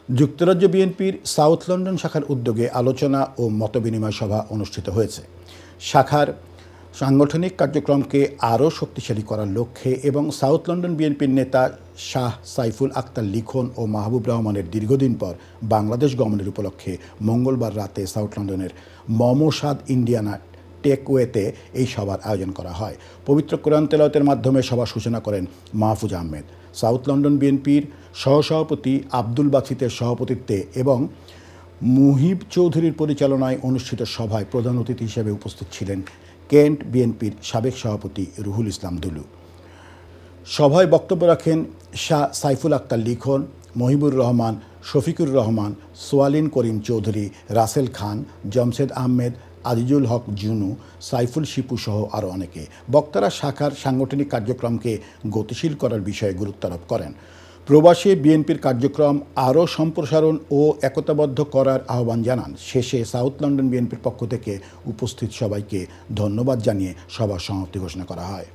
যুক্তরাজ্য বিএনপির south London শাখার উদ্যোগে আলোচনা ও মতবিনিময় সভা অনুষ্ঠিত হয়েছে। শাখার সাংগঠনিক কার্যক্রমকে আরও শক্তিশালী করার লক্ষ্যে এবং সাউথ লন্ডন বিএনপির নেতা শাহ সাইফুল আক্তার লিখন ও মাহবুব রহমানের দীর্ঘদিন পর বাংলাদেশ গমনের উপলক্ষে মঙ্গলবার রাতে সাউথ লন্ডনের মমসাদ ইন্ডিয়ানা টেকওয়েতে এই সভার আয়োজন করা হয়। পবিত্র কোরআন তেলাওয়াতের মাধ্যমে সভা সূচনা করেন মাহফুজ আহমেদ। সাউথ লন্ডন বিএনপির সহসভাপতি আব্দুল বাছিতের সভাপতিত্বে এবং মুহিব চৌধুরীর পরিচালনায় অনুষ্ঠিত সভায় প্রধান অতিথি হিসেবে উপস্থিত ছিলেন কেন্ট বিএনপির সাবেক সভাপতি রুহুল ইসলাম দুলু। সভায় বক্তব্য রাখেন শাহ সাইফুল আক্তার লিখন, মহিবুর রহমান, শফিকুর রহমান, সোয়ালিন করিম চৌধুরী, রাসেল খান, জমশেদ আহমেদ, আজিজুল হক জুনু, সাইফুল শিপু সহ আরও অনেকে। বক্তারা শাখার সাংগঠনিক কার্যক্রমকে গতিশীল করার বিষয়ে গুরুত্বারোপ করেন। প্রবাসী বিএনপির কার্যক্রম আরও সম্প্রসারণ ও একতাবদ্ধ করার আহ্বান জানান। শেষে সাউথ লন্ডন বিএনপির পক্ষ থেকে উপস্থিত সবাইকে ধন্যবাদ জানিয়ে সভার সমাপ্তি ঘোষণা করা হয়।